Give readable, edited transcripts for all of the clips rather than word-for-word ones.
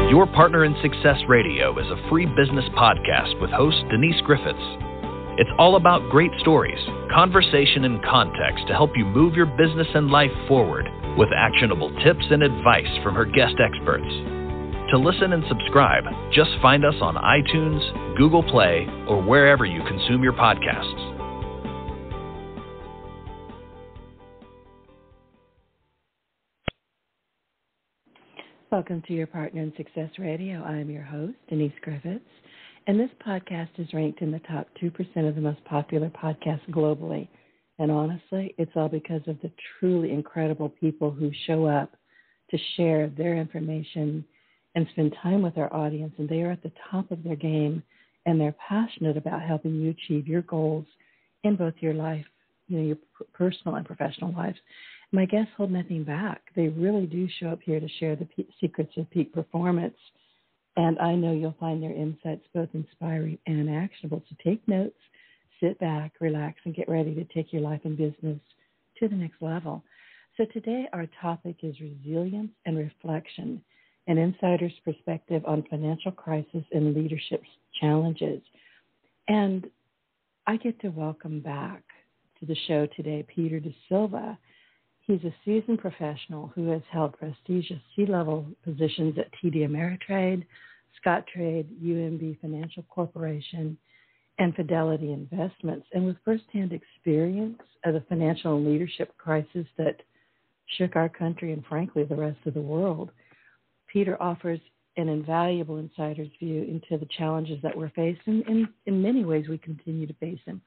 Your Partner in Success Radio is a free business podcast with host Denise Griffitts. It's all about great stories, conversation, and context to help you move your business and life forward with actionable tips and advice from her guest experts. To listen and subscribe, just find us on iTunes, Google Play, or wherever you consume your podcasts. Welcome to Your Partner in Success Radio. I am your host, Denise Griffitts, and this podcast is ranked in the top 2% of the most popular podcasts globally. And honestly, it's all because of the truly incredible people who show up to share their information and spend time with our audience, and they are at the top of their game, and they're passionate about helping you achieve your goals in both your life, your personal and professional lives. My guests hold nothing back. They really do show up here to share the secrets of peak performance, and I know you'll find their insights both inspiring and actionable. So take notes, sit back, relax, and get ready to take your life and business to the next level. So today our topic is resilience and reflection, an insider's perspective on financial crisis and leadership challenges. And I get to welcome back to the show today Peter de Silva. He's a seasoned professional who has held prestigious C-level positions at TD Ameritrade, Scottrade, UMB Financial Corporation, and Fidelity Investments. And with firsthand experience of the financial and leadership crisis that shook our country and, frankly, the rest of the world, Peter offers an invaluable insider's view into the challenges that we're facing, and in many ways we continue to face them.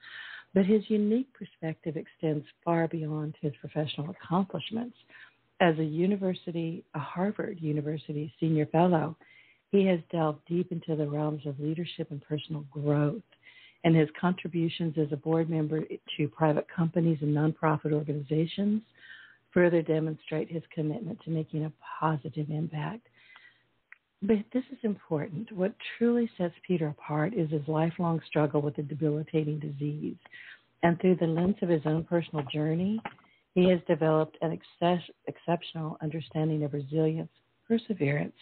But his unique perspective extends far beyond his professional accomplishments. As a Harvard University senior fellow, he has delved deep into the realms of leadership and personal growth, and his contributions as a board member to private companies and nonprofit organizations further demonstrate his commitment to making a positive impact. But this is important. What truly sets Peter apart is his lifelong struggle with a debilitating disease. And through the lens of his own personal journey, he has developed an exceptional understanding of resilience, perseverance,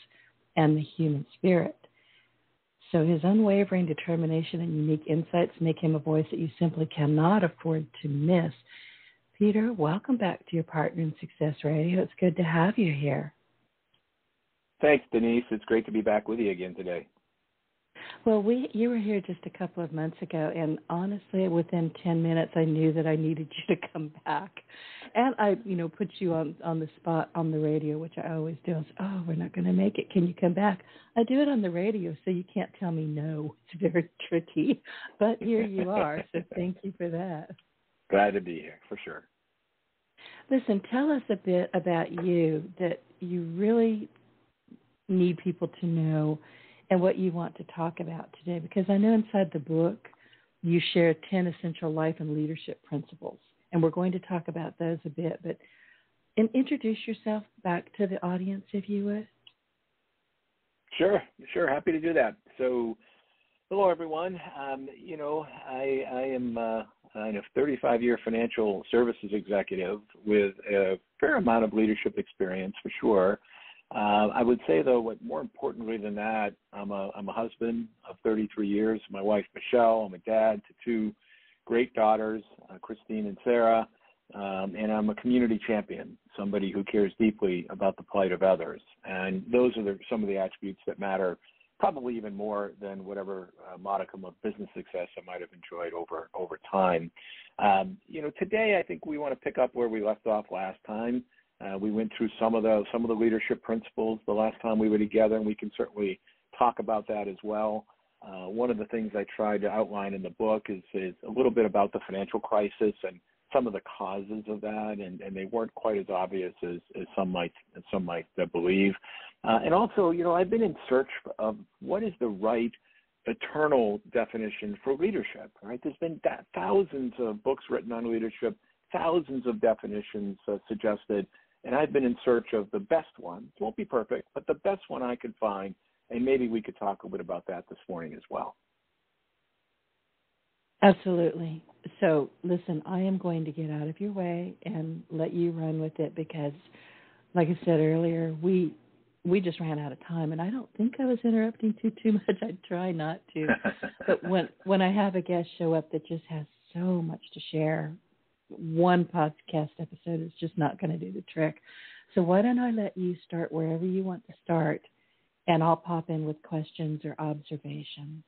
and the human spirit. So his unwavering determination and unique insights make him a voice that you simply cannot afford to miss. Peter, welcome back to Your Partner in Success Radio. It's good to have you here. Thanks, Denise. It's great to be back with you again today. Well, you were here just a couple of months ago, and honestly, within 10 minutes, I knew that I needed you to come back. And I, put you on the spot on the radio, which I always do. I say, we're not going to make it. Can you come back? I do it on the radio, so you can't tell me no. It's very tricky. But here you are, so thank you for that. Glad to be here, for sure. Listen, tell us a bit about you that you really need people to know and what you want to talk about today, because I know inside the book you share 10 essential life and leadership principles, and we're going to talk about those a bit, but introduce yourself back to the audience, if you would. Sure, happy to do that. So, hello everyone. I am a 35-year financial services executive with a fair amount of leadership experience, for sure. I would say, though, what more importantly than that, I'm a husband of 33 years. My wife, Michelle. I'm a dad to two great daughters, Christine and Sarah. And I'm a community champion, somebody who cares deeply about the plight of others. And those are some of the attributes that matter, probably even more than whatever modicum of business success I might have enjoyed over time. Today I think we want to pick up where we left off last time. We went through some of the leadership principles the last time we were together, and we can certainly talk about that as well. One of the things I tried to outline in the book is a little bit about the financial crisis and some of the causes of that, and they weren't quite as obvious as some might believe. And also, I've been in search of what is the right eternal definition for leadership, right? There's been thousands of books written on leadership, thousands of definitions suggested, and I've been in search of the best one. It won't be perfect, but the best one I could find, and maybe we could talk a bit about that this morning as well. Absolutely. So, listen, I am going to get out of your way and let you run with it because, like I said earlier, we we just ran out of time, and I don't think I was interrupting too much. I try not to. But when I have a guest show up that just has so much to share, one podcast episode is just not going to do the trick. So why don't I let you start wherever you want to start, and I'll pop in with questions or observations.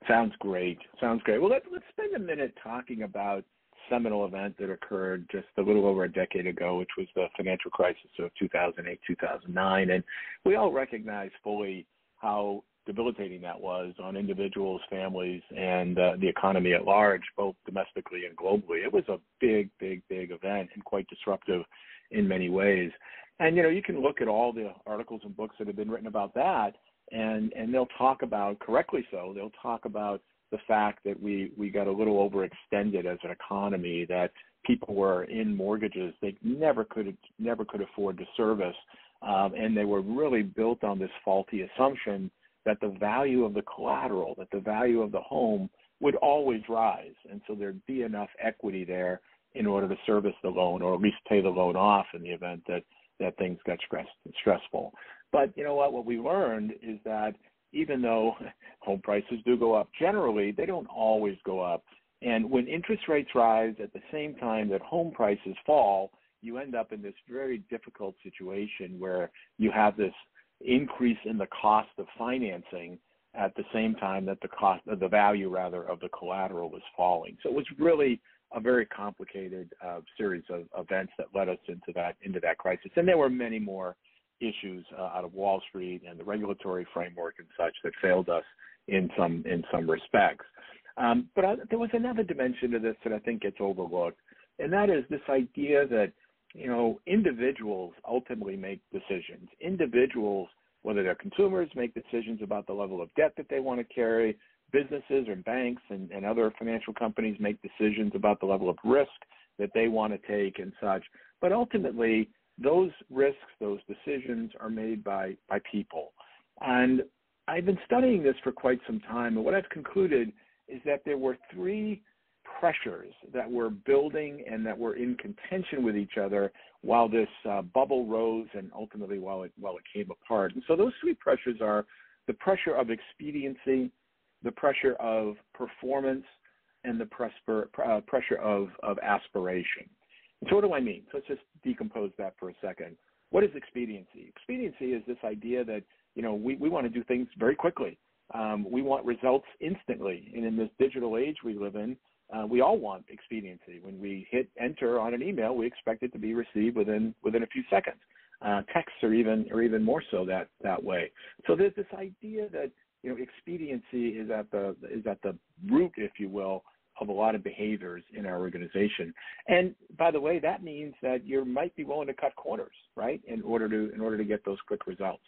Sounds great. Well, let's spend a minute talking about seminal event that occurred just a little over a decade ago, which was the financial crisis of 2008, 2009. And we all recognize fully how debilitating that was on individuals, families, and the economy at large, both domestically and globally. It was a big event and quite disruptive in many ways. And, you can look at all the articles and books that have been written about that, and they'll talk about, correctly so, they'll talk about the fact that we got a little overextended as an economy, that people were in mortgages they never could afford to service, and they were really built on this faulty assumption that the value of the collateral, that the value of the home would always rise, and so there'd be enough equity there in order to service the loan, or at least pay the loan off in the event that things got stressful. But you know what we learned is that even though home prices do go up, generally they don't always go up. And when interest rates rise at the same time that home prices fall, you end up in this very difficult situation where you have this increase in the cost of financing at the same time that the value of the collateral was falling. So it was really a very complicated series of events that led us into that crisis. And there were many more issues out of Wall Street and the regulatory framework and such that failed us in some respects. But there was another dimension to this that I think gets overlooked, and that is this idea that individuals ultimately make decisions. Individuals, whether they're consumers, make decisions about the level of debt that they want to carry. Businesses or banks and other financial companies make decisions about the level of risk that they want to take and such. But ultimately, those risks, those decisions are made by people. And I've been studying this for quite some time, and what I've concluded is that there were three pressures that were building and that were in contention with each other while this bubble rose and ultimately while it came apart. And so those three pressures are the pressure of expediency, the pressure of performance, and the pressure of aspiration. And so what do I mean? So let's just decompose that for a second. What is expediency? Expediency is this idea that, we want to do things very quickly. We want results instantly. And in this digital age we live in, we all want expediency. When we hit enter on an email, we expect it to be received within a few seconds. Texts are even more so that way. So there's this idea that expediency is at the root, if you will, of a lot of behaviors in our organization. And by the way, that means that you might be willing to cut corners, right, in order to get those quick results.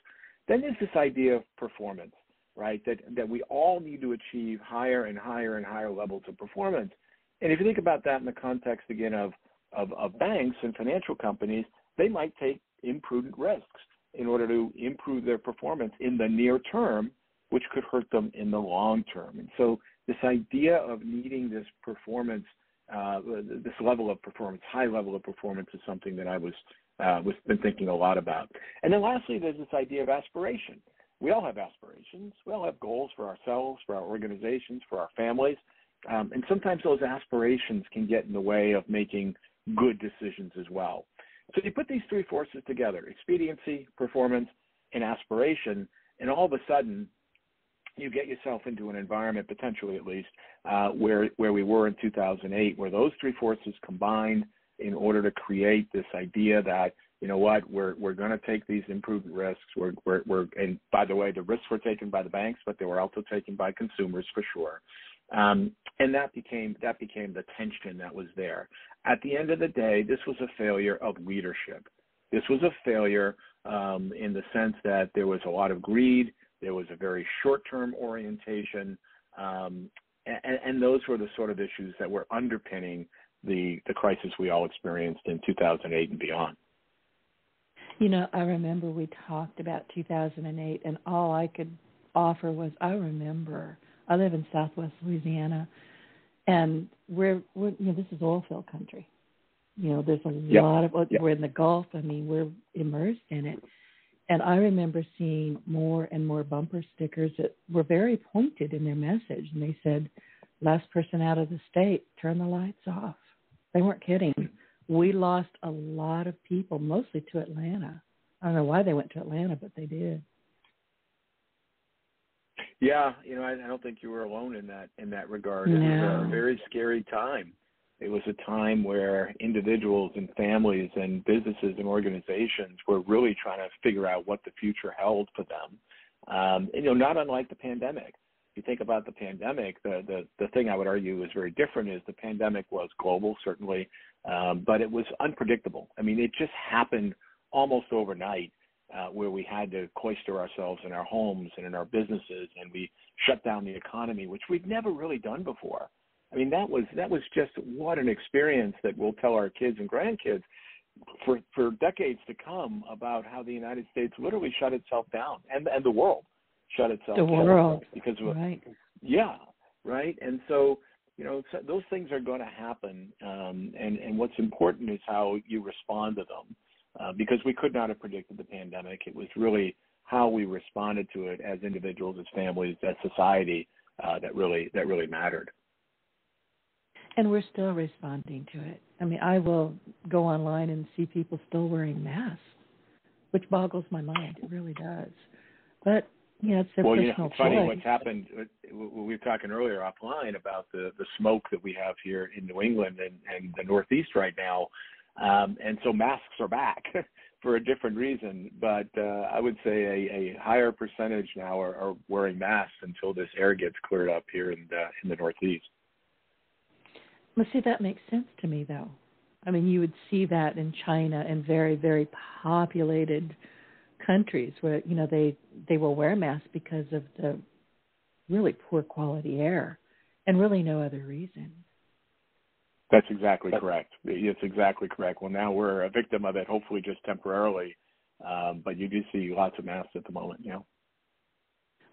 Then there's this idea of performance, right, that we all need to achieve higher and higher and higher levels of performance. And if you think about that in the context, again, of banks and financial companies, they might take imprudent risks in order to improve their performance in the near term, which could hurt them in the long term. And so this idea of needing this performance, this level of performance, high level of performance, is something that I was been thinking a lot about. And then lastly, there's this idea of aspiration. We all have aspirations. We all have goals for ourselves, for our organizations, for our families. And sometimes those aspirations can get in the way of making good decisions as well. So you put these three forces together, expediency, performance, and aspiration, and all of a sudden, you get yourself into an environment, potentially at least, where we were in 2008, where those three forces combined in order to create this idea that, we're going to take these imprudent risks. And by the way, the risks were taken by the banks, but they were also taken by consumers for sure. And that became the tension that was there. At the end of the day, this was a failure of leadership. This was a failure in the sense that there was a lot of greed. There was a very short-term orientation, and those were the sort of issues that were underpinning the crisis we all experienced in 2008 and beyond. I remember we talked about 2008, and all I could offer was I live in Southwest Louisiana, and we're this is oil field country. There's a lot of, we're in the Gulf. I mean, we're immersed in it. And I remember seeing more and more bumper stickers that were very pointed in their message. And they said, last person out of the state, turn the lights off. They weren't kidding. We lost a lot of people, mostly to Atlanta. I don't know why they went to Atlanta, but they did. Yeah, I don't think you were alone in that regard. No. It was a very scary time. It was a time where individuals and families and businesses and organizations were really trying to figure out what the future held for them. Not unlike the pandemic. If you think about the pandemic, the thing I would argue is very different is the pandemic was global, certainly, but it was unpredictable. I mean, it just happened almost overnight, where we had to cloister ourselves in our homes and in our businesses, and we shut down the economy, which we've never really done before. I mean, that was just what an experience that we'll tell our kids and grandkids for decades to come about how the United States literally shut itself down, and the world shut itself down. The world. Because of, right. Yeah, right. And so, so those things are going to happen, and what's important is how you respond to them, because we could not have predicted the pandemic. It was really how we responded to it as individuals, as families, as society, that really mattered. And we're still responding to it. I mean, I will go online and see people still wearing masks, which boggles my mind. It really does. But, it's their personal it's funny choice. What's happened. We were talking earlier offline about the smoke that we have here in New England and the Northeast right now. And so masks are back for a different reason. But I would say a higher percentage now are wearing masks until this air gets cleared up here in the Northeast. Well, see, that makes sense to me, though. I mean, you would see that in China and very, very populated countries where, they will wear masks because of the really poor quality air and really no other reason. That's exactly correct. It's exactly correct. Well, now we're a victim of it, hopefully just temporarily. But you do see lots of masks at the moment,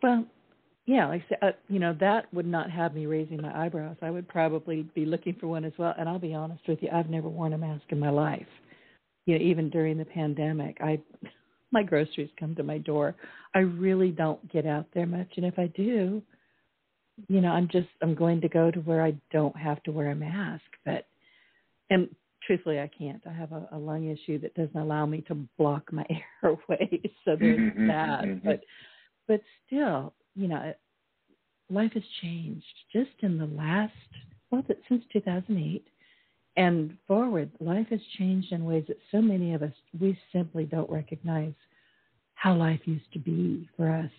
Well, yeah, like I said, that would not have me raising my eyebrows. I would probably be looking for one as well. And I'll be honest with you, I've never worn a mask in my life. Even during the pandemic, my groceries come to my door. I really don't get out there much. And if I do, I'm going to go to where I don't have to wear a mask. And truthfully, I can't. I have a lung issue that doesn't allow me to block my airways. So there's that. Mm-hmm. But still, life has changed just in the last, since 2008 and forward. Life has changed in ways that so many of us, we simply don't recognize how life used to be for us.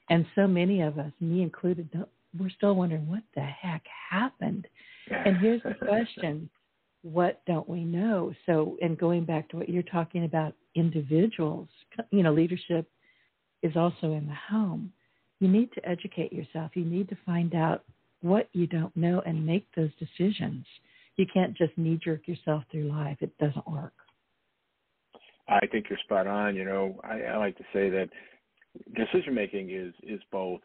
And so many of us, me included, we're still wondering what the heck happened. And here's the question, what don't we know? So, and going back to what you're talking about, individuals, leadership is also in the home. You need to educate yourself. You need to find out what you don't know and make those decisions. You can't just knee-jerk yourself through life. It doesn't work. I think you're spot on. I like to say that decision-making is both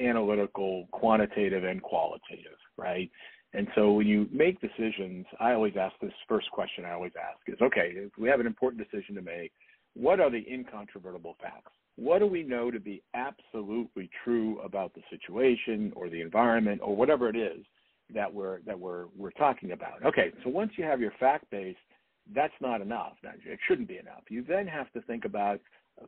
analytical, quantitative, and qualitative, right? And so when you make decisions, I always ask this first question I always ask is, okay, if we have an important decision to make, what are the incontrovertible facts? What do we know to be absolutely true about the situation or the environment or whatever it is that we're talking about? Okay, so once you have your fact base, that's not enough. It shouldn't be enough. You then have to think about,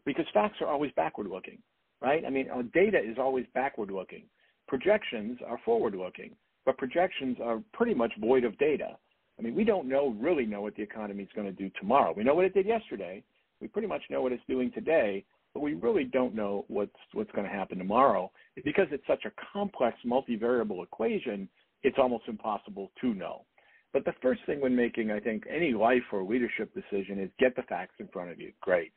because facts are always backward-looking, right? I mean, data is always backward-looking. Projections are forward-looking, but projections are pretty much void of data. I mean, we don't really know what the economy is going to do tomorrow. We know what it did yesterday. We pretty much know what it's doing today, but we really don't know what's going to happen tomorrow. Because it's such a complex multivariable equation, it's almost impossible to know. But the first thing when making, I think, any life or leadership decision is get the facts in front of you. Great.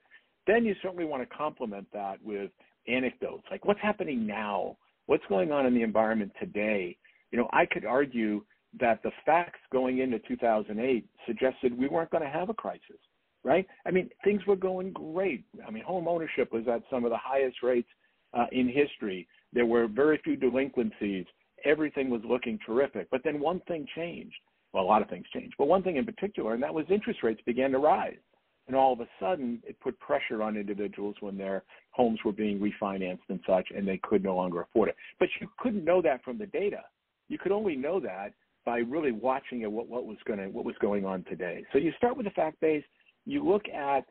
Then you certainly want to complement that with anecdotes, like what's happening now, what's going on in the environment today. I could argue that the facts going into 2008 suggested we weren't going to have a crisis, right? I mean, things were going great. I mean, home ownership was at some of the highest rates in history. There were very few delinquencies. Everything was looking terrific. But then one thing changed. Well, a lot of things changed, but one thing in particular, and that was interest rates began to rise. And all of a sudden, it put pressure on individuals when their homes were being refinanced and such, and they could no longer afford it. But you couldn't know that from the data. You could only know that by really watching at what was going on today. So you start with the fact base. You look at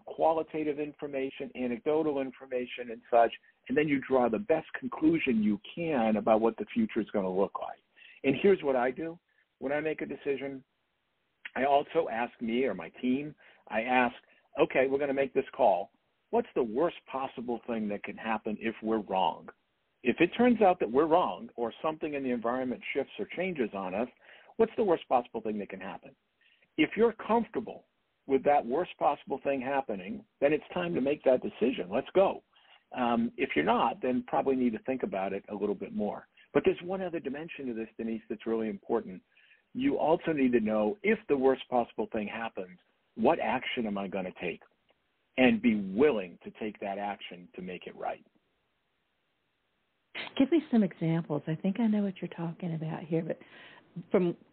qualitative information, anecdotal information, and such, and then you draw the best conclusion you can about what the future is going to look like. And here's what I do. When I make a decision, I also ask me or my team, I ask, okay, we're going to make this call. What's the worst possible thing that can happen if we're wrong? If it turns out that we're wrong or something in the environment shifts or changes on us, what's the worst possible thing that can happen? If you're comfortable with that worst possible thing happening, then it's time to make that decision. Let's go. If you're not, then probably need to think about it a little bit more. But there's one other dimension to this, Denise, that's really important. You also need to know if the worst possible thing happens, what action am I going to take? And be willing to take that action to make it right. Give me some examples. I think I know what you're talking about here, but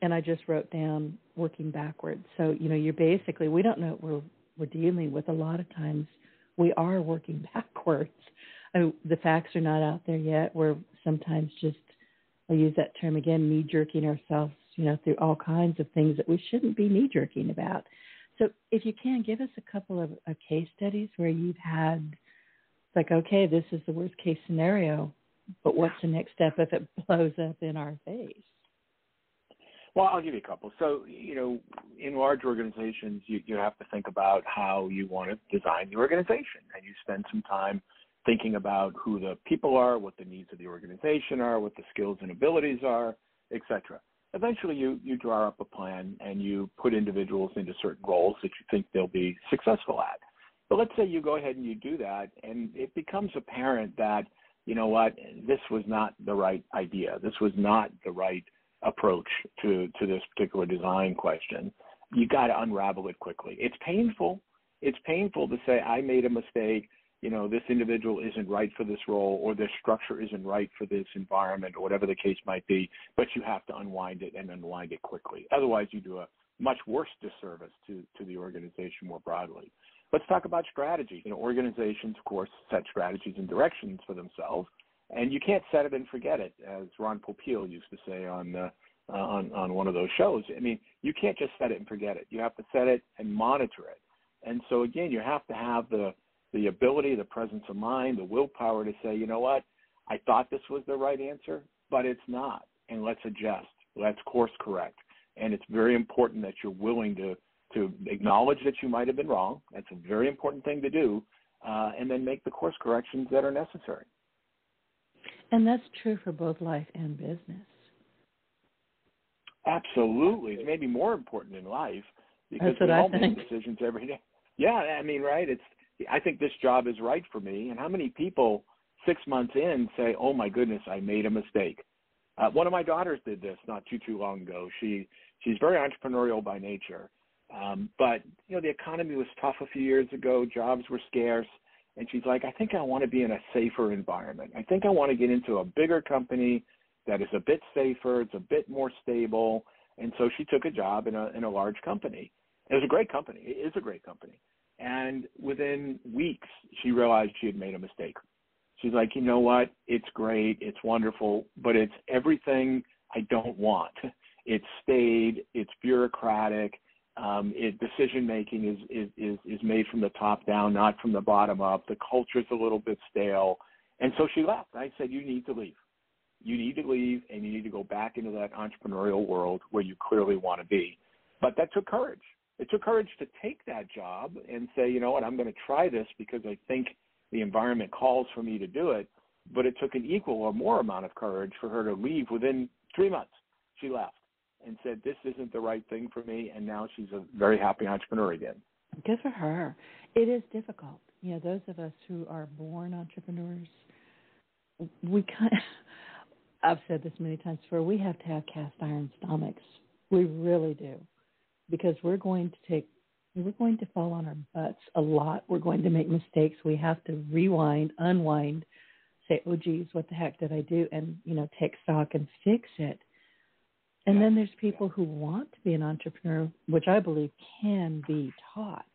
and I just wrote down working backwards. So, you're basically, we don't know what we're dealing with. A lot of times we are working backwards. The facts are not out there yet. We're sometimes just, I'll use that term again, knee-jerking ourselves, through all kinds of things that we shouldn't be knee-jerking about. So if you can, give us a couple of case studies where you've had, like, okay, this is the worst case scenario, but what's the next step if it blows up in our face? Well, I'll give you a couple. So, in large organizations, you have to think about how you want to design the organization, and you spend some time thinking about who the people are, what the needs of the organization are, what the skills and abilities are, et cetera. Eventually, you draw up a plan, and you put individuals into certain roles that you think they'll be successful at. But let's say you go ahead and you do that, and it becomes apparent that, you know what, this was not the right idea. This was not the right approach to this particular design question. You got to unravel it quickly. It's painful. It's painful to say, I made a mistake. This individual isn't right for this role, or this structure isn't right for this environment, or whatever the case might be, but you have to unwind it and unwind it quickly. Otherwise, you do a much worse disservice to the organization more broadly. Let's talk about strategy. Organizations, of course, set strategies and directions for themselves, and you can't set it and forget it, as Ron Popeil used to say on one of those shows. I mean, you can't just set it and forget it. You have to set it and monitor it. And so, again, you have to have the ability, the presence of mind, the willpower to say, you know what, I thought this was the right answer, but it's not, and let's adjust. Let's course correct. And it's very important that you're willing to acknowledge that you might have been wrong. That's a very important thing to do, and then make the course corrections that are necessary. And that's true for both life and business. Absolutely. It's maybe more important in life because we all make decisions every day. Yeah, I mean, right. I think this job is right for me. And how many people 6 months in say, oh, my goodness, I made a mistake? One of my daughters did this not too long ago. She's very entrepreneurial by nature. But, the economy was tough a few years ago. Jobs were scarce. And she's like, I think I want to be in a safer environment. I think I want to get into a bigger company that is a bit safer. It's a bit more stable. And so she took a job in a large company. It was a great company. It is a great company. And within weeks, she realized she had made a mistake. She's like, you know what? It's great. It's wonderful, but it's everything I don't want. It's staid. It's bureaucratic. Decision-making is made from the top down, not from the bottom up. The culture's a little bit stale. And so she left. I said, you need to leave. You need to leave, and you need to go back into that entrepreneurial world where you clearly want to be. But that took courage. It took courage to take that job and say, you know what, I'm going to try this because I think the environment calls for me to do it. But it took an equal or more amount of courage for her to leave within 3 months. She left and said, this isn't the right thing for me, and now she's a very happy entrepreneur again. Good for her. It is difficult. Those of us who are born entrepreneurs, I've said this many times before, we have to have cast iron stomachs. We really do. Because we're going to fall on our butts a lot. We're going to make mistakes. We have to rewind, unwind, say, oh, geez, what the heck did I do? And, take stock and fix it. And then there's people who want to be an entrepreneur, which I believe can be taught.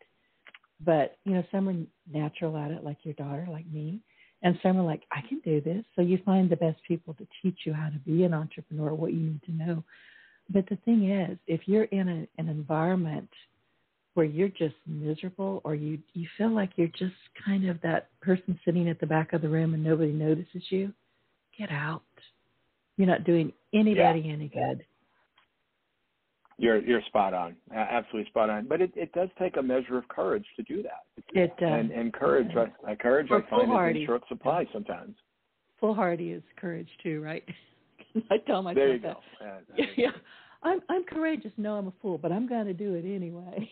But, some are natural at it, like your daughter, like me, and some are like, I can do this. So you find the best people to teach you how to be an entrepreneur, what you need to know. But the thing is, if you're in an environment where you're just miserable, or you feel like you're just kind of that person sitting at the back of the room and nobody notices you, get out. You're not doing anybody any good. You're spot on, absolutely spot on. But it does take a measure of courage to do that. It does. And courage, I find is in short supply sometimes. Foolhardy is courage too, right? I tell myself there you that. Go. Yeah. I'm courageous. No, I'm a fool, but I'm going to do it anyway.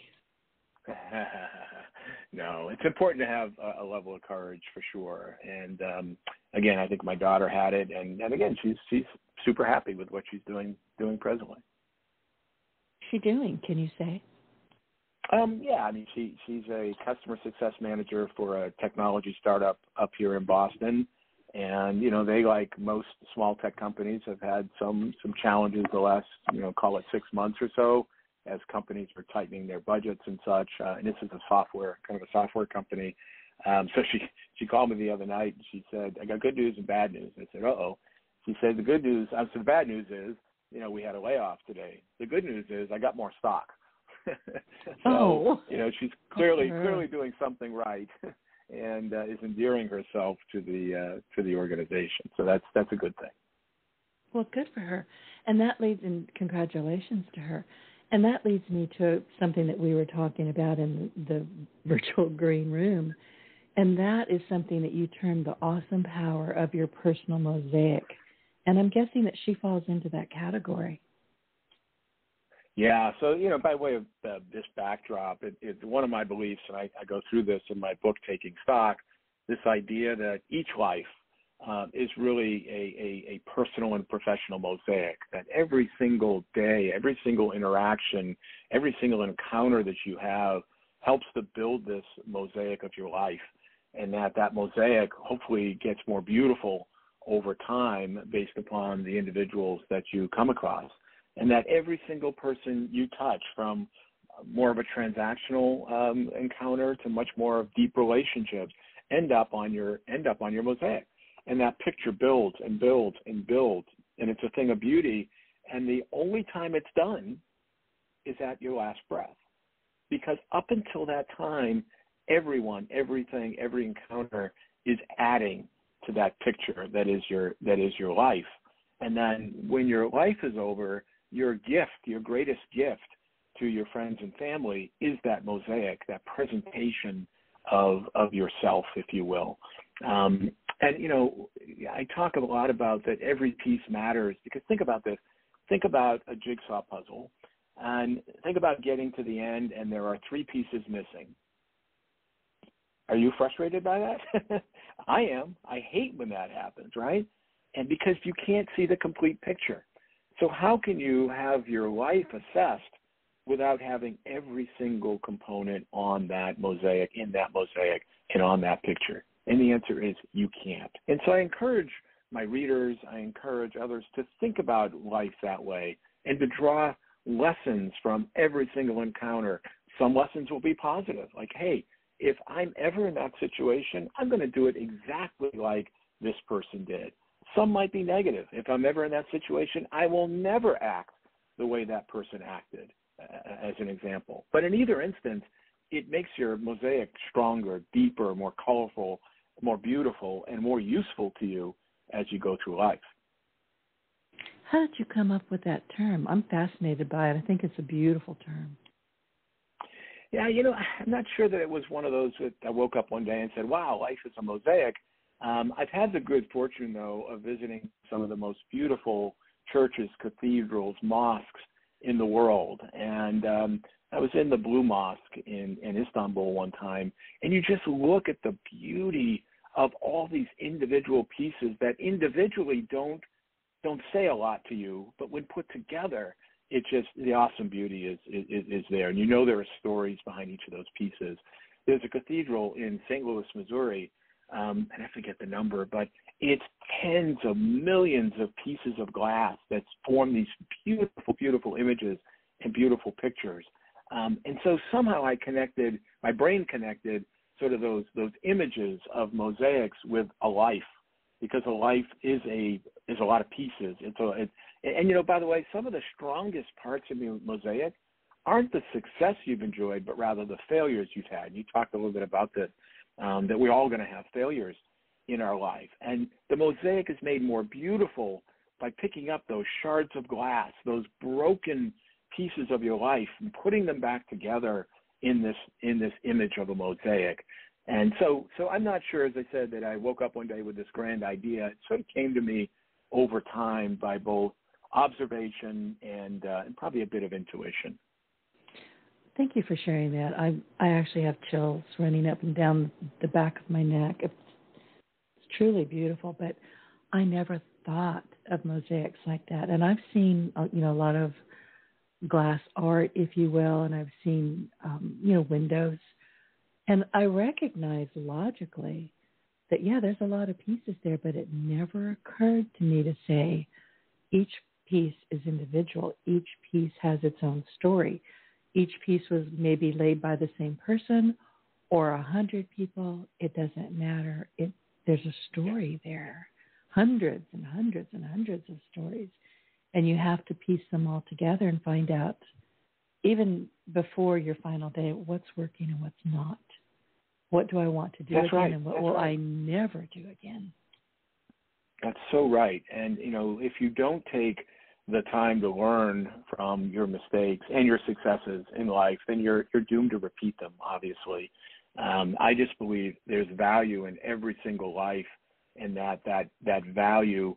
No, it's important to have a level of courage for sure. And again, I think my daughter had it, and again, she's super happy with what she's doing presently. What's she doing? Can you say? Yeah, I mean, she's a customer success manager for a technology startup up here in Boston. And, they, like most small tech companies, have had some challenges the last, call it 6 months or so, as companies are tightening their budgets and such. And this is a software company. So she called me the other night and she said, I got good news and bad news. I said, uh-oh. She said, the bad news is, we had a layoff today. The good news is I got more stock. So, she's clearly doing something right. And is endearing herself to the organization. So that's a good thing. Well, good for her. And that leads, and congratulations to her. And that leads me to something that we were talking about in the virtual green room. And that is something that you term the awesome power of your personal mosaic. And I'm guessing that she falls into that category. Yeah, so, by way of this backdrop, it's one of my beliefs, and I go through this in my book, Taking Stock, this idea that each life is really a personal and professional mosaic, that every single day, every single interaction, every single encounter that you have helps to build this mosaic of your life, and that mosaic hopefully gets more beautiful over time based upon the individuals that you come across. And that every single person you touch, from more of a transactional encounter to much more of deep relationships, end up on your mosaic. And that picture builds and builds and builds, and it's a thing of beauty. And the only time it's done is at your last breath, because up until that time, everyone, everything, every encounter is adding to that picture that is your life. And then when your life is over, your gift, your greatest gift to your friends and family is that mosaic, that presentation of yourself, if you will. And, I talk a lot about that every piece matters, because think about this. Think about a jigsaw puzzle, and think about getting to the end and there are 3 pieces missing. Are you frustrated by that? I am. I hate when that happens, right? And because you can't see the complete picture. So how can you have your life assessed without having every single component on that mosaic, in that mosaic, and on that picture? And the answer is you can't. And so I encourage my readers, I encourage others to think about life that way and to draw lessons from every single encounter. Some lessons will be positive, like, hey, if I'm ever in that situation, I'm going to do it exactly like this person did. Some might be negative. If I'm ever in that situation, I will never act the way that person acted, as an example. But in either instance, it makes your mosaic stronger, deeper, more colorful, more beautiful, and more useful to you as you go through life. How did you come up with that term? I'm fascinated by it. I think it's a beautiful term. Yeah, I'm not sure that it was one of those that I woke up one day and said, wow, life is a mosaic. I've had the good fortune, though, of visiting some of the most beautiful churches, cathedrals, mosques in the world. And I was in the Blue Mosque in Istanbul one time, and you just look at the beauty of all these individual pieces that individually don't say a lot to you, but when put together, it just, the awesome beauty is there. And there are stories behind each of those pieces. There's a cathedral in St. Louis, Missouri, and I forget the number, but it's tens of millions of pieces of glass that form these beautiful, beautiful images and beautiful pictures. And so somehow my brain connected sort of those images of mosaics with a life, because a life is a lot of pieces. And by the way, some of the strongest parts of the mosaic aren't the success you've enjoyed, but rather the failures you've had. You talked a little bit about this, that we're all going to have failures in our life. And the mosaic is made more beautiful by picking up those shards of glass, those broken pieces of your life, and putting them back together in this image of a mosaic. And so I'm not sure, as I said, that I woke up one day with this grand idea. It sort of came to me over time by both observation and probably a bit of intuition. Thank you for sharing that. I actually have chills running up and down the back of my neck. It's truly beautiful, but I never thought of mosaics like that. And I've seen, a lot of glass art, if you will, and I've seen, windows. And I recognize logically that, there's a lot of pieces there, but it never occurred to me to say each piece is individual. Each piece has its own story. Each piece was maybe laid by the same person or 100 people. It doesn't matter. There's a story there, hundreds and hundreds and hundreds of stories. And you have to piece them all together and find out, even before your final day, what's working and what's not. What do I want to do That's again, right. and what That's will right. I never do again? That's so right. And, if you don't take the time to learn from your mistakes and your successes in life, then you're doomed to repeat them, obviously. I just believe there's value in every single life, and that value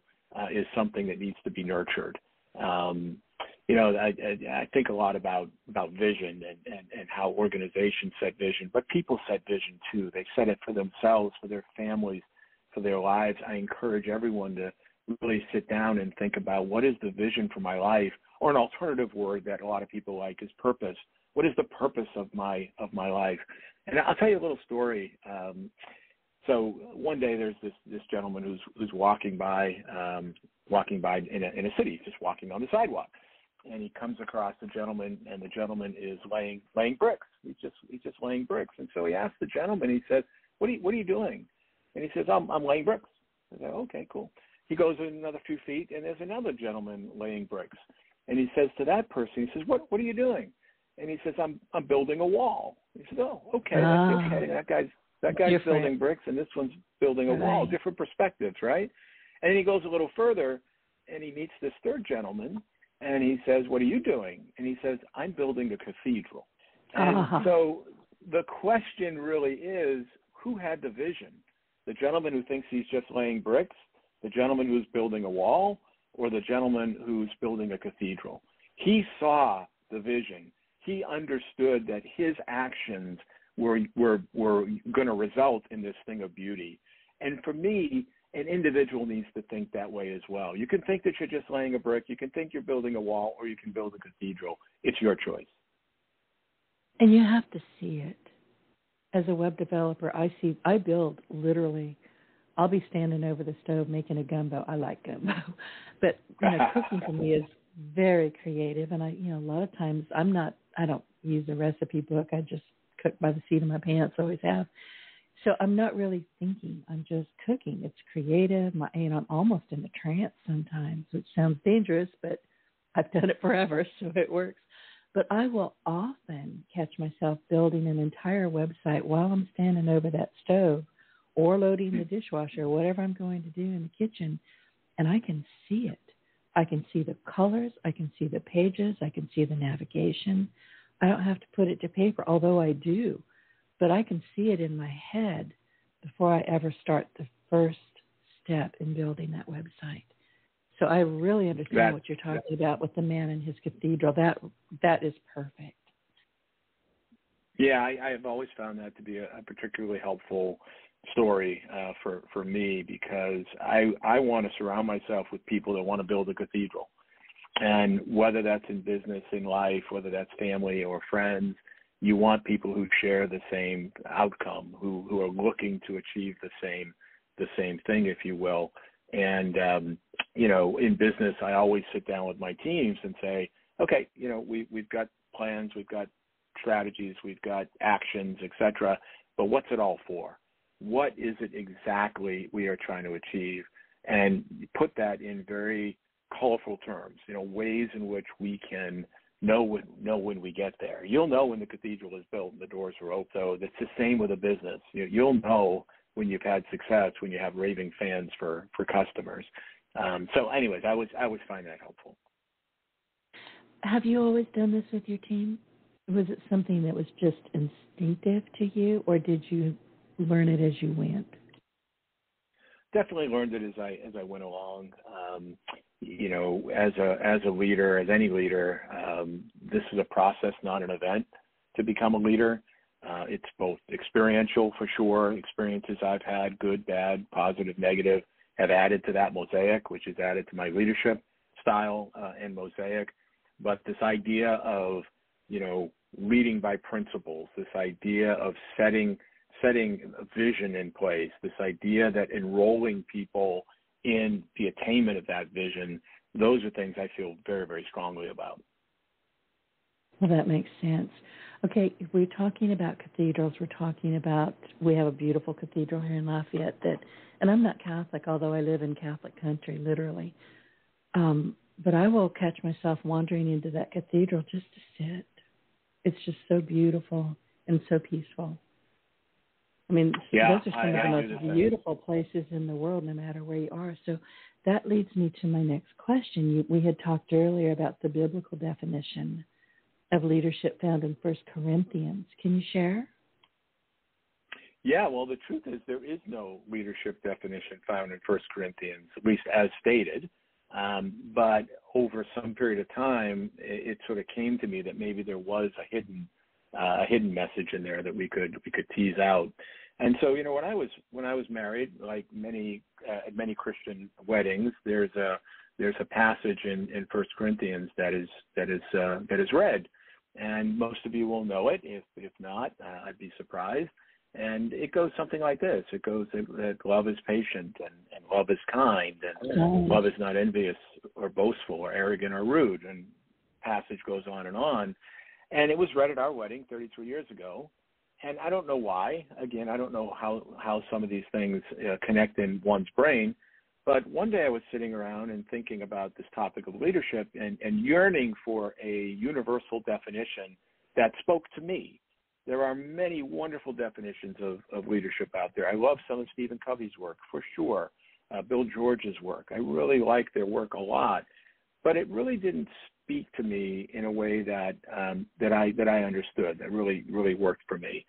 is something that needs to be nurtured. I think a lot about vision and how organizations set vision, but people set vision too. They set it for themselves, for their families, for their lives. I encourage everyone to really sit down and think about, what is the vision for my life? Or an alternative word that a lot of people like is purpose. What is the purpose of my life? And I'll tell you a little story. So one day there's this gentleman who's walking by in a city, just walking on the sidewalk, and he comes across a gentleman, and the gentleman is laying bricks. He's just laying bricks, and so he asks the gentleman. He says, "What are you doing?" And he says, "I'm laying bricks." I said, "Okay, cool." He goes another few feet, and there's another gentleman laying bricks, and he says to that person, he says, "What are you doing?" And he says, "I'm building a wall." He says, "Oh, okay, that's okay. That guy's Different. building bricks, and this one's building a wall." Right. Different perspectives, right? And then he goes a little further, and he meets this third gentleman, and he says, "What are you doing?" And he says, "I'm building a cathedral." And so the question really is, who had the vision? The gentleman who thinks he's just laying bricks, the gentleman who's building a wall, or the gentleman who's building a cathedral? He saw the vision. He understood that his actions were going to result in this thing of beauty. And for me, an individual needs to think that way as well. You can think that you're just laying a brick, you can think you're building a wall, or you can build a cathedral. It's your choice. And you have to see it. As a web developer, I build literally. I'll be standing over the stove making a gumbo. I like gumbo. But cooking for me is very creative, and a lot of times I don't use a recipe book. I just cook by the seat of my pants, always have. So I'm not really thinking. I'm just cooking. It's creative. I'm almost in a trance sometimes, which sounds dangerous, but I've done it forever, so it works. But I will often catch myself building an entire website while I'm standing over that stove or loading the dishwasher, or whatever I'm going to do in the kitchen, and I can see it. I can see the colors. I can see the pages. I can see the navigation. I don't have to put it to paper, although I do. But I can see it in my head before I ever start the first step in building that website. So I really understand what you're talking about with the man and his cathedral. That is perfect. Yeah, I have always found that to be a particularly helpful story for me, because I want to surround myself with people that want to build a cathedral. And whether that's in business, in life, whether that's family or friends, you want people who share the same outcome, who are looking to achieve the same thing, if you will. And, in business, I always sit down with my teams and say, okay, we've got plans, we've got strategies, we've got actions, etc. But what's it all for? What is it exactly we are trying to achieve? And put that in very colorful terms, ways in which we can know when we get there. You'll know when the cathedral is built and the doors are open. So it's the same with a business. You'll know when you've had success, when you have raving fans for customers. So anyways, I always find that helpful. Have you always done this with your team? Was it something that was just instinctive to you, or did you learn it as you went? Definitely learned it as I went along. As a leader, as any leader, this is a process, not an event to become a leader. It's both experiential for sure. Experiences I've had, good, bad, positive, negative, have added to that mosaic, which has added to my leadership style and mosaic. But this idea of, leading by principles, this idea of setting a vision in place, this idea that enrolling people in the attainment of that vision, those are things I feel very, very strongly about. Well, that makes sense. Okay, if we're talking about cathedrals, we have a beautiful cathedral here in Lafayette and I'm not Catholic, although I live in Catholic country, literally. But I will catch myself wandering into that cathedral just to sit. It's just so beautiful and so peaceful. I mean, those are some of the most beautiful places in the world, no matter where you are. So that leads me to my next question. We had talked earlier about the biblical definition of leadership found in 1 Corinthians. Can you share? Yeah, well, the truth is there is no leadership definition found in 1 Corinthians, at least as stated. But over some period of time, it sort of came to me that maybe there was a hidden message in there that we could tease out. And so, when I was married, like many Christian weddings, there's a passage in 1 Corinthians that is read, and most of you will know it. If not, I'd be surprised. And it goes something like this. It goes that love is patient and love is kind and love is not envious or boastful or arrogant or rude. And passage goes on. And it was read at our wedding 33 years ago. And I don't know why. Again, I don't know how some of these things connect in one's brain. But one day I was sitting around and thinking about this topic of leadership and yearning for a universal definition that spoke to me. There are many wonderful definitions of leadership out there. I love some of Stephen Covey's work, for sure. Bill George's work. I really like their work a lot. But it really didn't speak to me in a way that I understood, that really worked for me.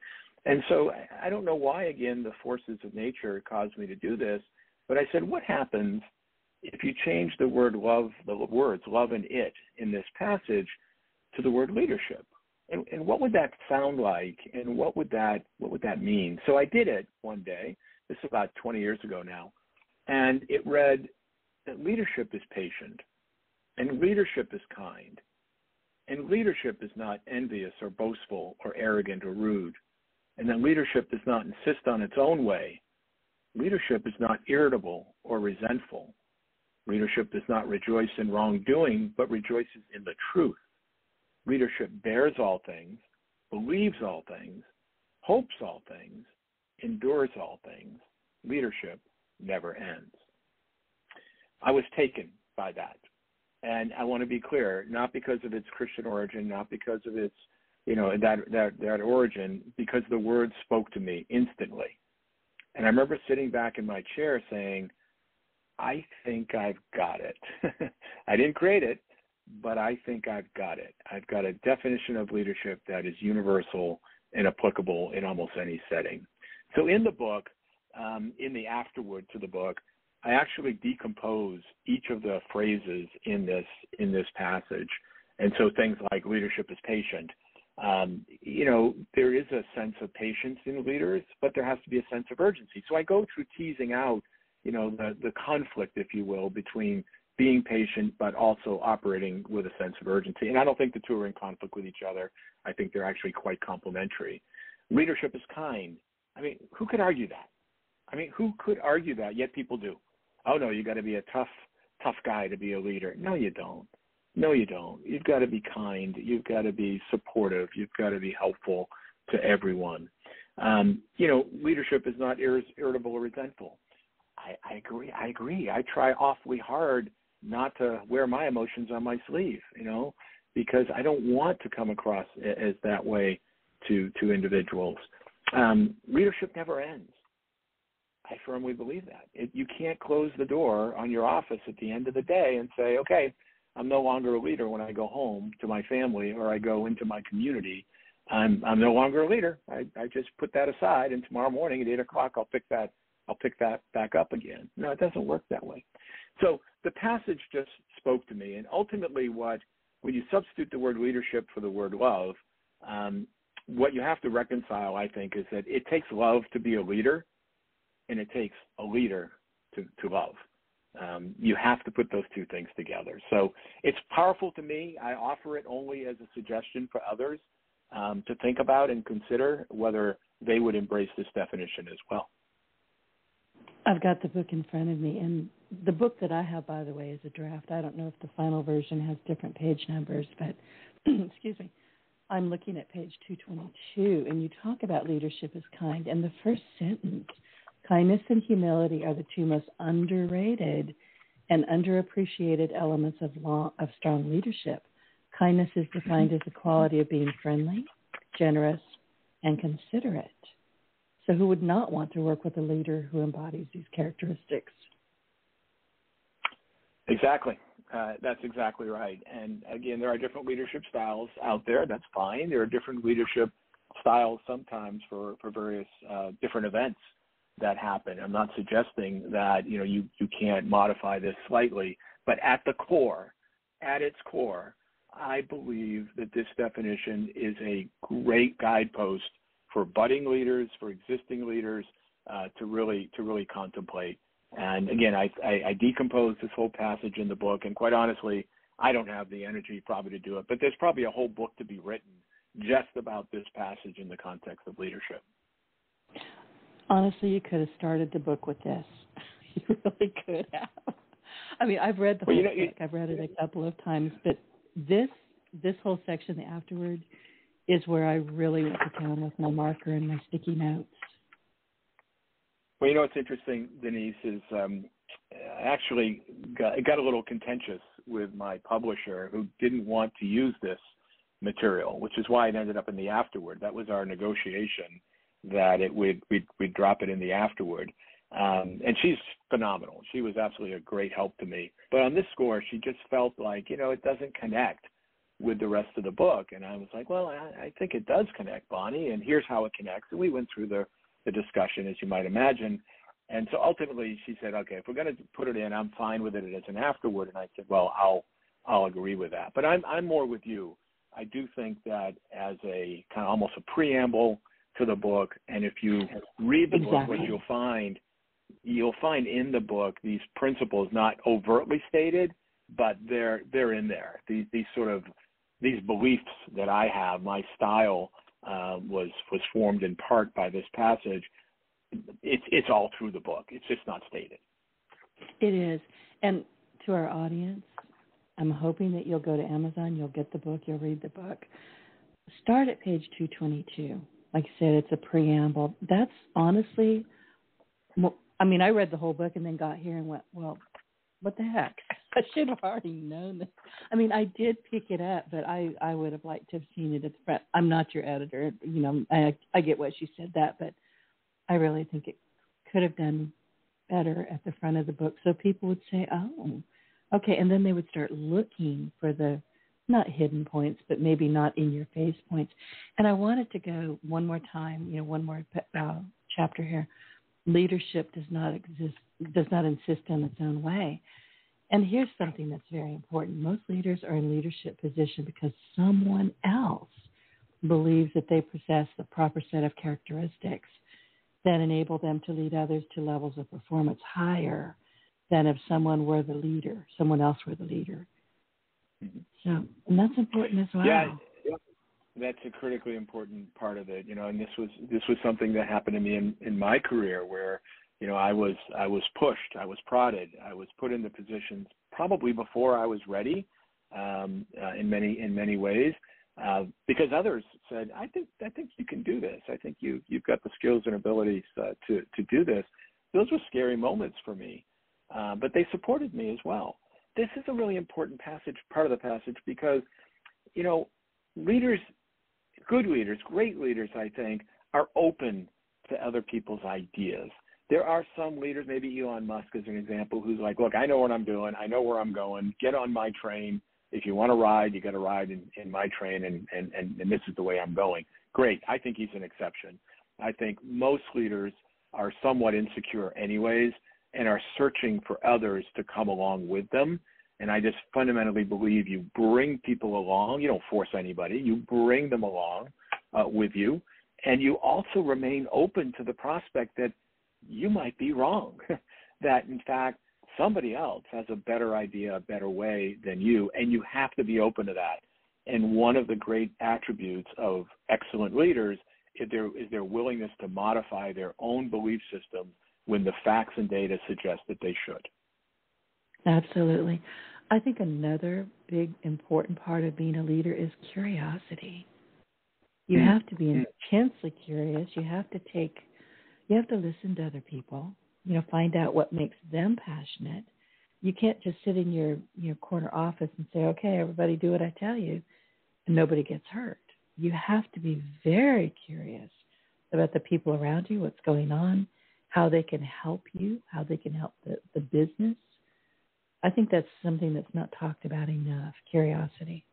And so I don't know why, again, the forces of nature caused me to do this, but I said, what happens if you change the words love and it in this passage to the word leadership? And what would that sound like, and what would that mean? So I did it one day. This is about 20 years ago now, and it read that leadership is patient, and leadership is kind, and leadership is not envious or boastful or arrogant or rude, and that leadership does not insist on its own way. Leadership is not irritable or resentful. Leadership does not rejoice in wrongdoing, but rejoices in the truth. Leadership bears all things, believes all things, hopes all things, endures all things. Leadership never ends. I was taken by that. And I want to be clear, not because of its Christian origin, not because of its, that origin, because the words spoke to me instantly. And I remember sitting back in my chair saying, I think I've got it. I didn't create it, but I think I've got it. I've got a definition of leadership that is universal and applicable in almost any setting. So in the book, in the afterword to the book, I actually decompose each of the phrases in this passage. And so things like leadership is patient. There is a sense of patience in leaders, but there has to be a sense of urgency. So I go through teasing out, the conflict, if you will, between being patient, but also operating with a sense of urgency. And I don't think the two are in conflict with each other. I think they're actually quite complementary. Leadership is kind. I mean, who could argue that? Who could argue that? Yet people do. Oh, no, you got to be a tough guy to be a leader. No, you don't. No, you don't. You've got to be kind. You've got to be supportive. You've got to be helpful to everyone. Leadership is not irritable or resentful. I agree. I try awfully hard not to wear my emotions on my sleeve, because I don't want to come across as that way to individuals. Leadership never ends. I firmly believe that. You can't close the door on your office at the end of the day and say, okay, I'm no longer a leader when I go home to my family or I go into my community. I'm no longer a leader. I just put that aside, and tomorrow morning at 8 o'clock I'll pick that back up again. No, it doesn't work that way. So the passage just spoke to me, and ultimately when you substitute the word leadership for the word love, what you have to reconcile, I think, is that it takes love to be a leader, and it takes a leader to love. You have to put those two things together. So it's powerful to me. I offer it only as a suggestion for others to think about and consider whether they would embrace this definition as well. I've got the book in front of me, and the book that I have, by the way, is a draft. I don't know if the final version has different page numbers, but excuse me, I'm looking at page 222, and you talk about leadership as kind. And the first sentence, kindness and humility are the two most underrated and underappreciated elements of strong leadership. Kindness is defined as the quality of being friendly, generous, and considerate. So who would not want to work with a leader who embodies these characteristics? Exactly. That's exactly right. And again, there are different leadership styles out there. That's fine. There are different leadership styles sometimes for various different events that happen. I'm not suggesting that, you can't modify this slightly, but at its core, I believe that this definition is a great guidepost for budding leaders, for existing leaders, to really contemplate. And again, I decompose this whole passage in the book, and quite honestly, I don't have the energy probably to do it, but there's probably a whole book to be written just about this passage in the context of leadership. Honestly, you could have started the book with this. You really could have. I mean, I've read the whole book. I've read it a couple of times, but this whole section, the afterward, is where I really went to town with my marker and my sticky notes. Well, what's interesting, Denise, is actually it got a little contentious with my publisher, who didn't want to use this material, which is why it ended up in the afterward. That was our negotiation, that we'd drop it in the afterward. And she's phenomenal. She was absolutely a great help to me. But on this score, she just felt like, it doesn't connect with the rest of the book. And I was like, well, I think it does connect, Bonnie, and here's how it connects. And we went through the discussion, as you might imagine. And so ultimately she said, okay, if we're going to put it in, I'm fine with it as an afterward. And I said, well, I'll agree with that. But I'm more with you. I do think that as a kind of almost a preamble to the book, and if you read the book, what you'll find in the book these principles not overtly stated, but they're in there. These beliefs that I have, my style was formed in part by this passage. It's all through the book. It's just not stated. It is. And to our audience, I'm hoping that you'll go to Amazon, you'll get the book, you'll read the book. Start at page 222. Like I said, it's a preamble. That's honestly, I read the whole book and then got here and went, well, what the heck? I should have already known this. I did pick it up, but I would have liked to have seen it at the front. I'm not your editor. I get what she said that, but I really think it could have done better at the front of the book. So people would say, oh, okay. And then they would start looking for the, not hidden points, but maybe not in your face points. And I wanted to go one more time, one more chapter here. Leadership does not insist on its own way. And here's something that's very important. Most leaders are in leadership position because someone else believes that they possess the proper set of characteristics that enable them to lead others to levels of performance higher than if someone else were the leader. Mm-hmm. So, and that's important as well. Yeah, that's a critically important part of it, and this was something that happened to me in my career where, I was pushed, I was prodded, I was put into positions probably before I was ready, in many ways. Because others said, I think you can do this. I think you've got the skills and abilities to do this. Those were scary moments for me, but they supported me as well. This is a really important part of the passage, because, leaders, good leaders, great leaders, I think, are open to other people's ideas. There are some leaders, maybe Elon Musk is an example, who's like, look, I know what I'm doing. I know where I'm going. Get on my train. If you want to ride, you got to ride in my train, and this is the way I'm going. Great. I think he's an exception. I think most leaders are somewhat insecure anyways and are searching for others to come along with them. And I just fundamentally believe you bring people along. You don't force anybody. You bring them along with you. And you also remain open to the prospect that you might be wrong, that, in fact, somebody else has a better idea, a better way than you, and you have to be open to that. And one of the great attributes of excellent leaders is their willingness to modify their own belief system when the facts and data suggest that they should. Absolutely. I think another big, important part of being a leader is curiosity. You have to be intensely curious. You have to listen to other people. Find out what makes them passionate. You can't just sit in your corner office and say, okay, everybody do what I tell you, and nobody gets hurt. You have to be very curious about the people around you, what's going on, how they can help you, how they can help the business. I think that's something that's not talked about enough, curiosity.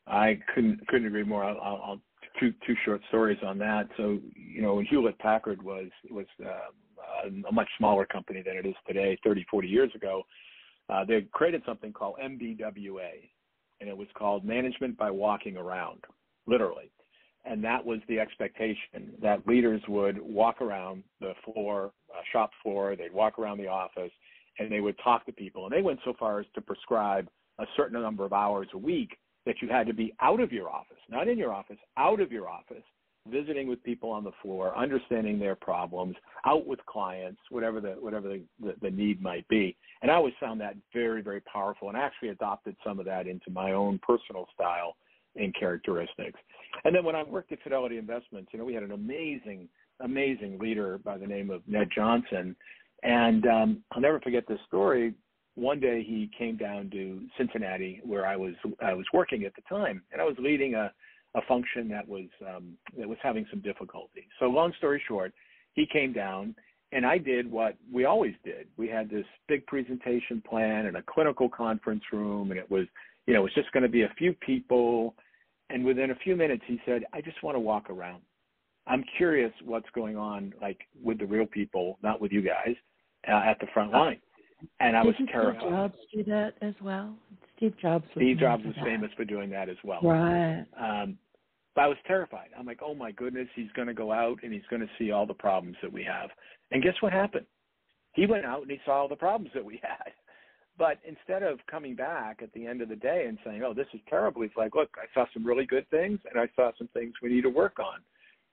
I couldn't agree more. I'll two short stories on that. So, when Hewlett-Packard was a much smaller company than it is today, 30, 40 years ago, they created something called MBWA, and it was called Management by Walking Around, literally. And that was the expectation, that leaders would walk around the floor, shop floor, they'd walk around the office, and they would talk to people. And they went so far as to prescribe a certain number of hours a week that you had to be out of your office, not in your office, out of your office, visiting with people on the floor, understanding their problems, out with clients, whatever the need might be. And I always found that very, very powerful, and actually adopted some of that into my own personal style and characteristics. And then when I worked at Fidelity Investments, we had an amazing leader by the name of Ned Johnson. And I'll never forget this story. One day he came down to Cincinnati, where I was working at the time, and I was leading a function that was having some difficulty. So long story short, he came down, and I did what we always did. We had this big presentation plan in a clinical conference room, and it was just going to be a few people. And within a few minutes, he said, I just want to walk around. I'm curious what's going on, like with the real people, not with you guys, at the front line. And I was terrified. Steve Jobs do that as well? Steve Jobs was famous for doing that as well. Right. But I was terrified. I'm like, oh my goodness, he's going to go out and he's going to see all the problems that we have. And guess what happened? He went out and he saw all the problems that we had. But instead of coming back at the end of the day and saying, oh, this is terrible, he's like, look, I saw some really good things and I saw some things we need to work on.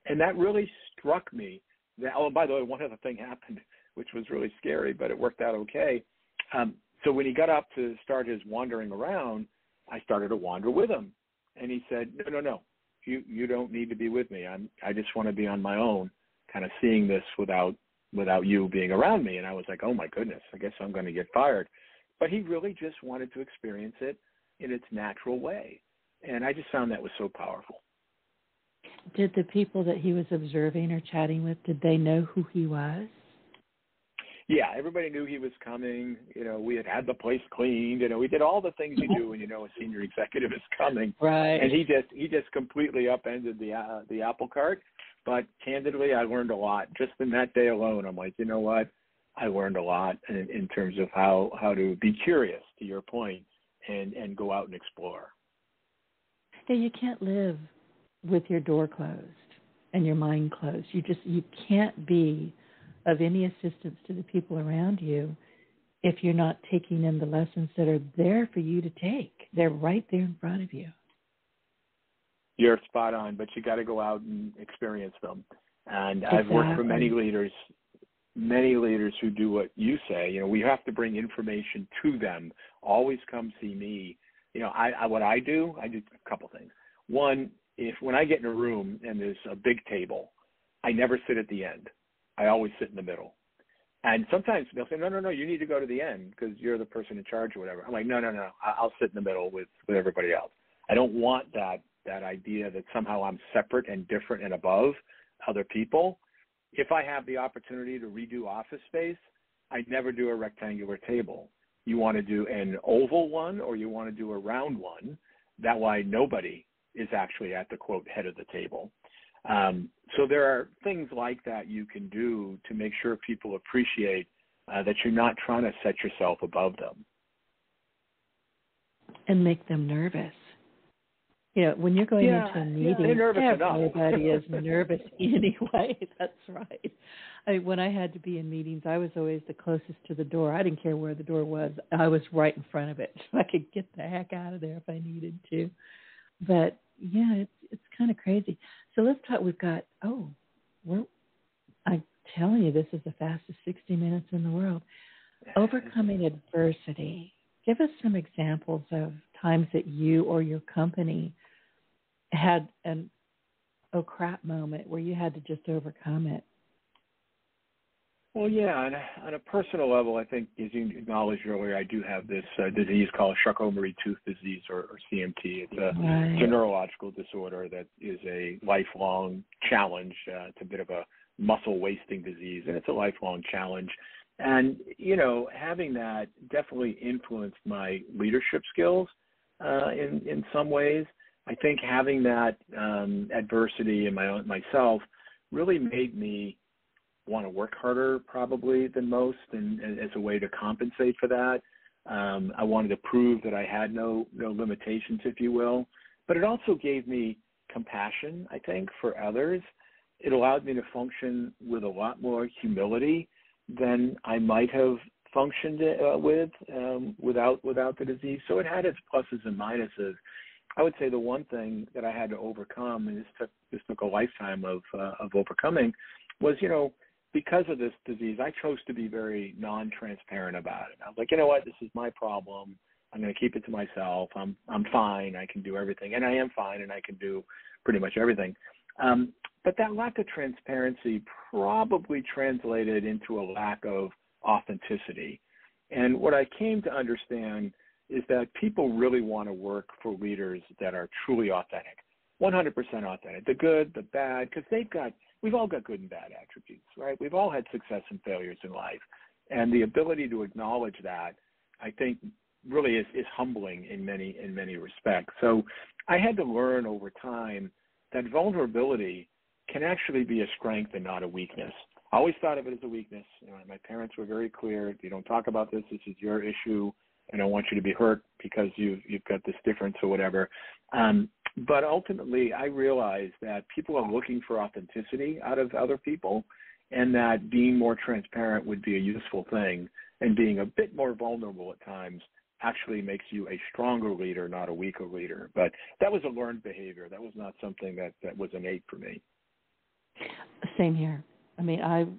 And that really struck me. Oh, and by the way, one other thing happened, which was really scary, but it worked out okay. So when he got up to start his wandering around, I started to wander with him. And he said, no, you don't need to be with me. I just want to be on my own, kind of seeing this without you being around me. And I was like, oh my goodness, I guess I'm going to get fired. But he really just wanted to experience it in its natural way. And I just found that was so powerful. Did the people that he was observing or chatting with, did they know who he was? Yeah, everybody knew he was coming. We had the place cleaned. We did all the things you do when a senior executive is coming. Right. And he just completely upended the apple cart. But candidly, I learned a lot just in that day alone. I'm like, you know what? I learned a lot in terms of how to be curious, to your point, and go out and explore. Yeah, you can't live with your door closed and your mind closed. You can't be of any assistance to the people around you if you're not taking in the lessons that are there for you to take. They're right there in front of you. You're spot on, but you got to go out and experience them. And Exactly. I've worked for many leaders who do what you say. We have to bring information to them. Always come see me. what I do a couple things. One, when I get in a room and there's a big table, I never sit at the end. I always sit in the middle. And sometimes they'll say, no, you need to go to the end because you're the person in charge or whatever. I'm like, no, I'll sit in the middle with everybody else. I don't want that idea that somehow I'm separate and different and above other people. If I have the opportunity to redo office space, I never do a rectangular table. You want to do an oval one or you want to do a round one. That way nobody is actually at the, quote, head of the table. So there are things like that you can do to make sure people appreciate that you're not trying to set yourself above them. And make them nervous. When you're going into a meeting, everybody is nervous anyway. That's right. When I had to be in meetings, I was always the closest to the door. I didn't care where the door was. I was right in front of it, so I could get the heck out of there if I needed to. But, yeah, it's kind of crazy. So let's talk. I'm telling you, this is the fastest 60 minutes in the world. Overcoming adversity. Give us some examples of times that you or your company had an oh crap moment where you had to just overcome it. Well, yeah, on a personal level, I think, as you acknowledged earlier, I do have this disease called Charcot-Marie-Tooth disease, or CMT. It's a neurological disorder that is a lifelong challenge. It's a bit of a muscle wasting disease, and it's a lifelong challenge. And, having that definitely influenced my leadership skills in some ways. I think having that adversity in myself really made me want to work harder probably than most, and as a way to compensate for that. I wanted to prove that I had no limitations, if you will. But it also gave me compassion, I think, for others. It allowed me to function with a lot more humility than I might have functioned without the disease. So it had its pluses and minuses. I would say the one thing that I had to overcome, and this took a lifetime of overcoming, was, because of this disease, I chose to be very non-transparent about it. I was like, you know what, this is my problem. I'm going to keep it to myself. I'm fine. I can do everything. And I am fine, and I can do pretty much everything. But that lack of transparency probably translated into a lack of authenticity. And what I came to understand is that people really want to work for leaders that are truly authentic, 100% authentic, the good, the bad, because we've all got good and bad attributes, right? We've all had success and failures in life. And the ability to acknowledge that, I think, really is humbling in many respects. So I had to learn over time that vulnerability can actually be a strength and not a weakness. I always thought of it as a weakness. My parents were very clear. If you don't talk about this, this is your issue. I don't want you to be hurt because you've got this difference or whatever. But ultimately, I realized that people are looking for authenticity out of other people, and that being more transparent would be a useful thing, and being a bit more vulnerable at times actually makes you a stronger leader, not a weaker leader. But that was a learned behavior. That was not something that was innate for me. Same here. I mean,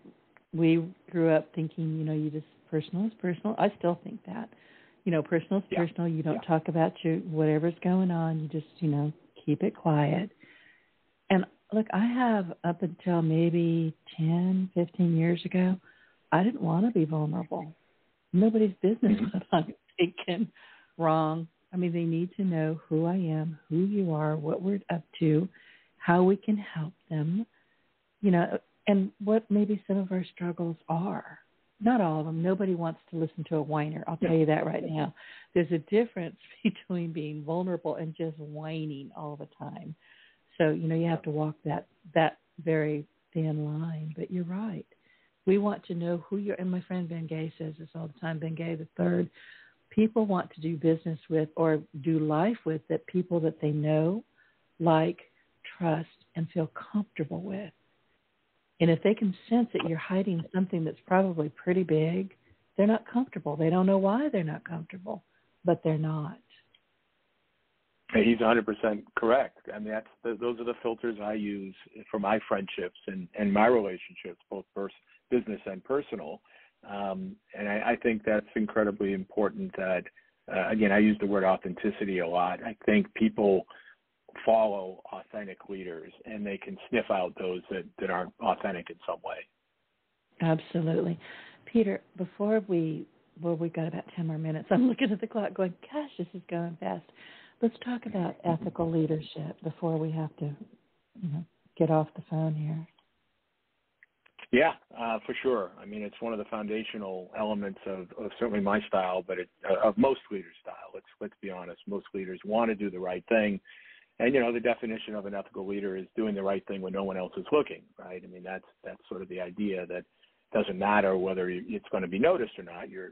we grew up thinking, you just personal is personal. I still think that. Personal is personal. You don't talk about whatever's going on. You just, keep it quiet. And look, I have up until maybe 10, 15 years ago, I didn't want to be vulnerable. Nobody's business what I'm thinking wrong. I mean, they need to know who I am, who you are, what we're up to, how we can help them, and what maybe some of our struggles are. Not all of them. Nobody wants to listen to a whiner. I'll tell you that right now. There's a difference between being vulnerable and just whining all the time. So, you have to walk that very thin line. But you're right. We want to know who you're, and my friend Ben Gay says this all the time, Ben Gay the third, people want to do business with or do life with that people that they know, like, trust, and feel comfortable with. And if they can sense that you're hiding something that's probably pretty big, they're not comfortable. They don't know why they're not comfortable, but they're not. He's 100% correct. I mean, those are the filters I use for my friendships and my relationships, both business and personal. And I think that's incredibly important, that again, I use the word authenticity a lot. I think people follow authentic leaders, and they can sniff out those that aren't authentic in some way. Absolutely. Peter, before we've got about 10 more minutes. I'm looking at the clock going, gosh, this is going fast. Let's talk about ethical leadership before we have to, get off the phone here. Yeah, for sure. I mean, it's one of the foundational elements of certainly my style, but of most leaders' style. Let's be honest. Most leaders want to do the right thing. And, the definition of an ethical leader is doing the right thing when no one else is looking, right? I mean, that's sort of the idea that doesn't matter whether it's going to be noticed or not. You're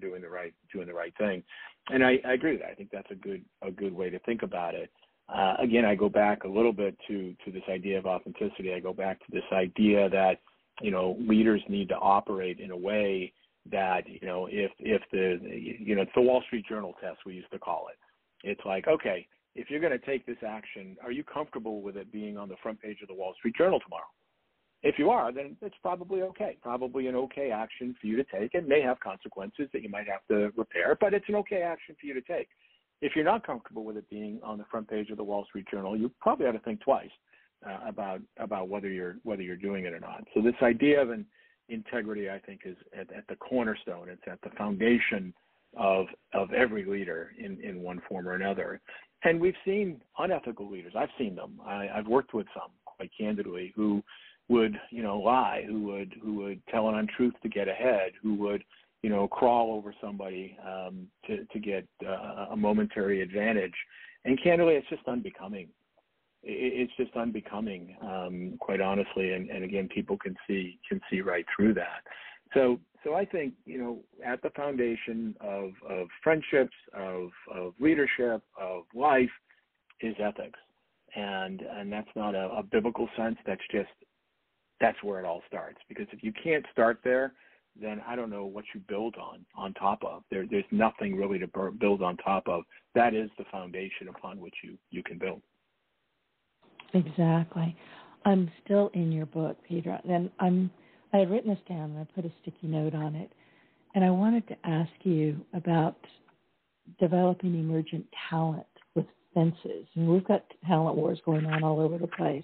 doing the right thing. And I agree with that. I think that's a good way to think about it. Again, I go back a little bit to this idea of authenticity. I go back to this idea that, leaders need to operate in a way that, if it's the Wall Street Journal test, we used to call it. It's like, okay, if you're going to take this action, are you comfortable with it being on the front page of the Wall Street Journal tomorrow? If you are, then it's probably okay. Probably an okay action for you to take. It may have consequences that you might have to repair, but it's an okay action for you to take. If you're not comfortable with it being on the front page of the Wall Street Journal, you probably ought to think twice about whether you're doing it or not. So this idea of integrity, I think, is at the cornerstone. It's at the foundation of every leader in one form or another. And we've seen unethical leaders. I've seen them. I've worked with some, quite candidly, who would, lie, who would tell an untruth to get ahead, who would, crawl over somebody to get a momentary advantage. And candidly, it's just unbecoming. It's just unbecoming, quite honestly. And again, people can see right through that. So I think, at the foundation of friendships, of leadership, of life is ethics. And that's not a biblical sense. That's where it all starts. Because if you can't start there, then I don't know what you build on top of. There's nothing really to build on top of. That is the foundation upon which you can build. Exactly. I'm still in your book, Peter, and I had written this down and I put a sticky note on it. And I wanted to ask you about developing emergent talent with fences. And we've got talent wars going on all over the place.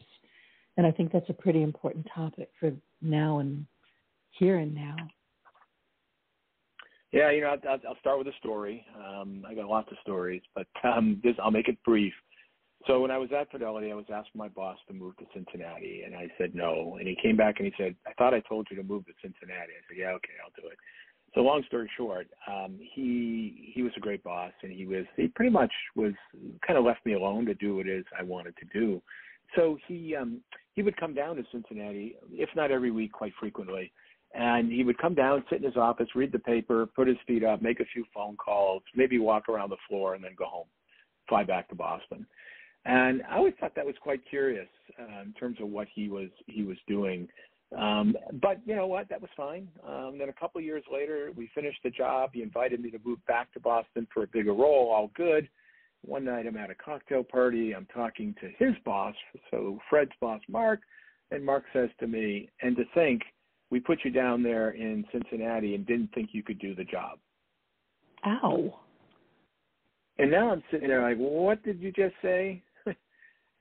And I think that's a pretty important topic for now and here and now. Yeah, I'll start with a story. I got lots of stories, but I'll make it brief. So when I was at Fidelity, I was asked by my boss to move to Cincinnati, and I said no. And he came back and he said, I thought I told you to move to Cincinnati. I said, yeah, okay, I'll do it. So long story short, he was a great boss, and he pretty much was kind of left me alone to do what it is I wanted to do. So he would come down to Cincinnati, if not every week, quite frequently. And he would come down, sit in his office, read the paper, put his feet up, make a few phone calls, maybe walk around the floor, and then go home, fly back to Boston. And I always thought that was quite curious in terms of what he was doing. But you know what? That was fine. Then a couple of years later, we finished the job. He invited me to move back to Boston for a bigger role. All good. One night I'm at a cocktail party. I'm talking to his boss, so Fred's boss, Mark. And Mark says to me, and to think, we put you down there in Cincinnati and didn't think you could do the job. Ow. And now I'm sitting there like, what did you just say?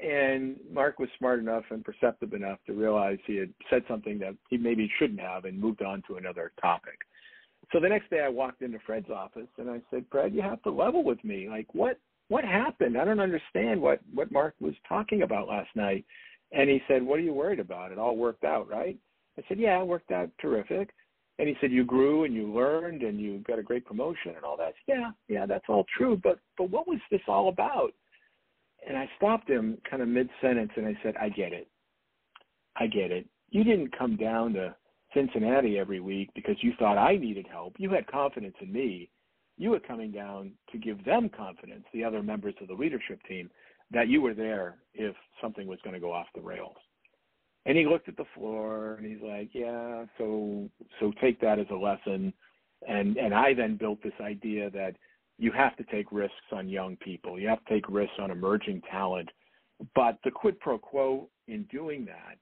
And Mark was smart enough and perceptive enough to realize he had said something that he maybe shouldn't have and moved on to another topic. So the next day I walked into Fred's office and I said, Fred, you have to level with me. Like, what happened? I don't understand what Mark was talking about last night. And he said, what are you worried about? It all worked out, right? I said, yeah, it worked out terrific. And he said, you grew and you learned and you got a great promotion and all that. I said, yeah, that's all true. But what was this all about? And I stopped him kind of mid-sentence and I said, I get it. You didn't come down to Cincinnati every week because you thought I needed help. You had confidence in me. You were coming down to give them confidence, the other members of the leadership team, that you were there if something was going to go off the rails. And he looked at the floor and he's like, yeah, so take that as a lesson. And I then built this idea that you have to take risks on young people. You have to take risks on emerging talent. But the quid pro quo in doing that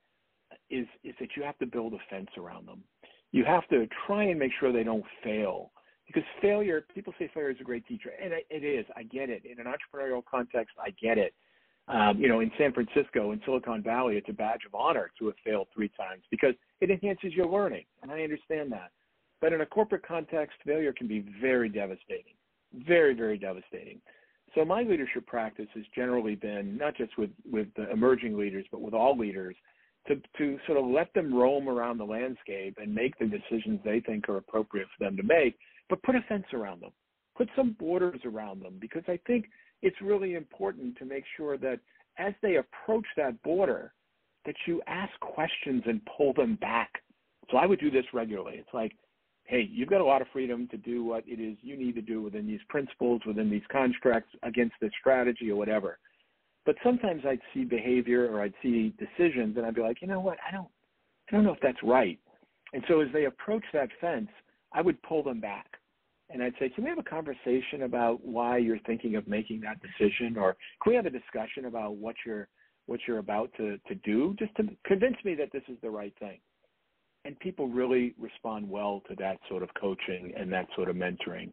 is that you have to build a fence around them. You have to try and make sure they don't fail, Because failure, people say failure is a great teacher, and it is. I get it. In an entrepreneurial context, I get it. In San Francisco, in Silicon Valley, it's a badge of honor to have failed 3 times because it enhances your learning, and I understand that. But in a corporate context, failure can be very devastating, very, very devastating. So my leadership practice has generally been, not just with the emerging leaders, but with all leaders, to sort of let them roam around the landscape and make the decisions they think are appropriate for them to make, but put a fence around them, put some borders around them, because I think it's really important to make sure that as they approach that border, that you ask questions and pull them back. So I would do this regularly. It's like, hey, you've got a lot of freedom to do what it is you need to do within these principles, within these constructs, against this strategy or whatever. But sometimes I'd see behavior or I'd see decisions and I'd be like, you know what, I don't know if that's right. And so as they approach that fence, I would pull them back. And I'd say, can we have a conversation about why you're thinking of making that decision? Or can we have a discussion about what you're about to do, just to convince me that this is the right thing? And people really respond well to that sort of coaching and that sort of mentoring.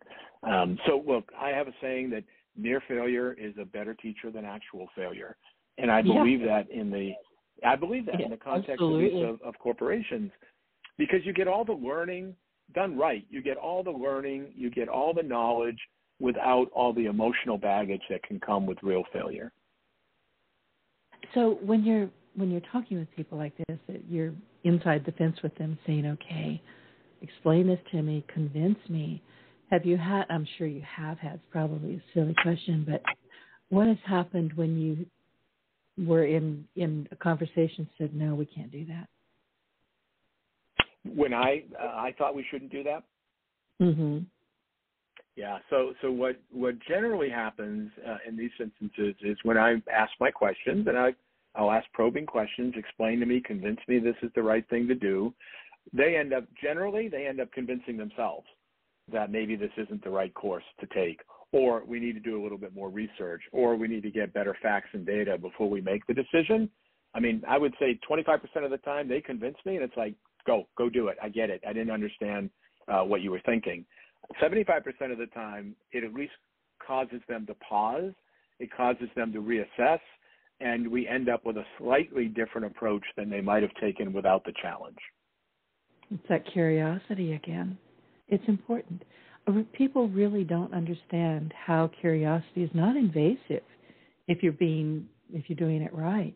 So look, I have a saying that near failure is a better teacher than actual failure. And I believe that in the context of corporations, because you get all the learning done right. You get all the learning, you get all the knowledge without all the emotional baggage that can come with real failure. So when you're talking with people like this, that you're inside the fence with them saying, okay, explain this to me, convince me. Have you had, I'm sure you have had, it's probably a silly question, but what has happened when you were in a conversation said, no, we can't do that? When I thought we shouldn't do that? Mm-hmm. Yeah, so what generally happens in these instances is when I ask my questions, and I'll ask probing questions, explain to me, convince me this is the right thing to do, they end up convincing themselves that maybe this isn't the right course to take, or we need to do a little bit more research, or we need to get better facts and data before we make the decision. I mean, I would say 25% of the time they convince me, and it's like, go do it. I get it. I didn't understand what you were thinking. 75% of the time, it at least causes them to pause. It causes them to reassess, and we end up with a slightly different approach than they might have taken without the challenge. It's that curiosity again. It's important. People really don't understand how curiosity is not invasive if you're doing it right.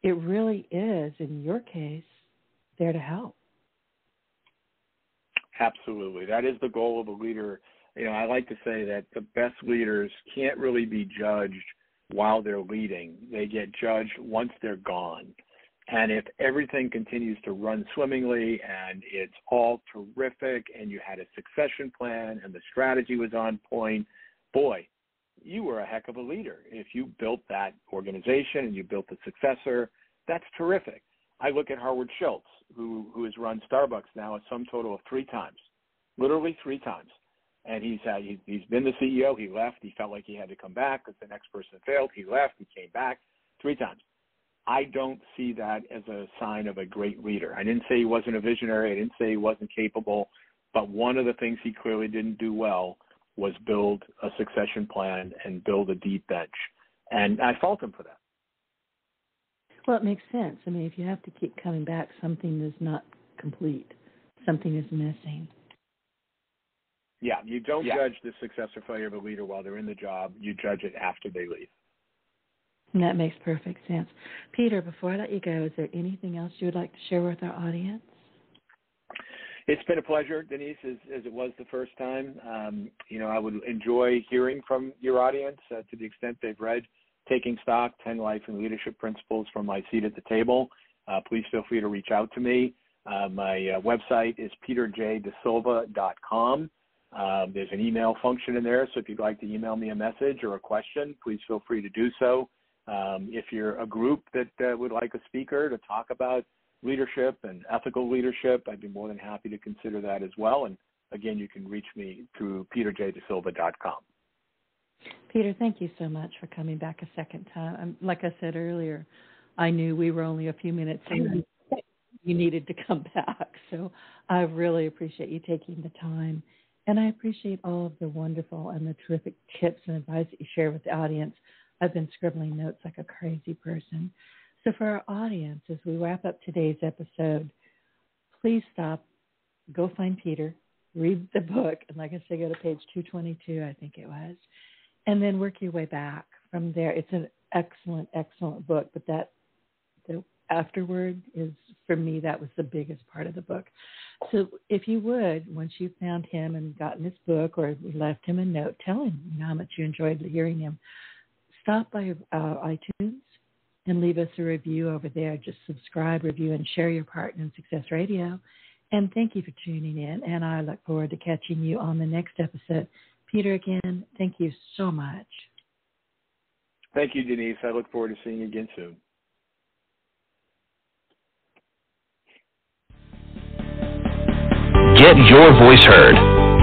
It really is, in your case, there to help. Absolutely. That is the goal of a leader. I like to say that the best leaders can't really be judged while they're leading. They get judged once they're gone. And if everything continues to run swimmingly and it's all terrific and you had a succession plan and the strategy was on point, boy, you were a heck of a leader. If you built that organization and you built the successor, that's terrific. I look at Howard Schultz, who has run Starbucks now a sum total of 3 times, literally 3 times. And he's been the CEO. He left. He felt like he had to come back because the next person failed. He left. He came back 3 times. I don't see that as a sign of a great leader. I didn't say he wasn't a visionary. I didn't say he wasn't capable. But one of the things he clearly didn't do well was build a succession plan and build a deep bench. And I fault him for that. Well, it makes sense. I mean, if you have to keep coming back, something is not complete. Something is missing. Yeah, you don't judge the success or failure of a leader while they're in the job. You judge it after they leave. And that makes perfect sense. Peter, before I let you go, is there anything else you would like to share with our audience? It's been a pleasure, Denise, as it was the first time. I would enjoy hearing from your audience to the extent they've read Taking Stock, 10 Life and Leadership Principles from My Seat at the Table. Please feel free to reach out to me. My website is peterjdesilva.com. There's an email function in there, so if you'd like to email me a message or a question, please feel free to do so. If you're a group that would like a speaker to talk about leadership and ethical leadership, I'd be more than happy to consider that as well. And again, you can reach me through peterjdesilva.com. Peter, thank you so much for coming back a second time. Like I said earlier, I knew we were only a few minutes in. You needed to come back. So I really appreciate you taking the time And I appreciate all of the wonderful and the terrific tips and advice that you share with the audience. I've been scribbling notes like a crazy person. So for our audience, as we wrap up today's episode, please stop, go find Peter, read the book, and like I said, go to page 222, I think it was, and then work your way back from there. It's an excellent, excellent book, but the afterward is, for me, that was the biggest part of the book. So if you would, once you've found him and gotten his book or left him a note, tell him how much you enjoyed hearing him. Stop by iTunes and leave us a review over there. Just subscribe, review, and share your Partner in Success Radio. And thank you for tuning in, and I look forward to catching you on the next episode. Peter, again, thank you so much. Thank you, Denise. I look forward to seeing you again soon. Get your voice heard.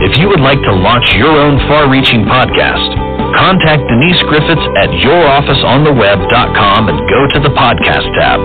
If you would like to launch your own far-reaching podcast, contact Denise Griffitts at yourofficeontheweb.com and go to the podcast tab.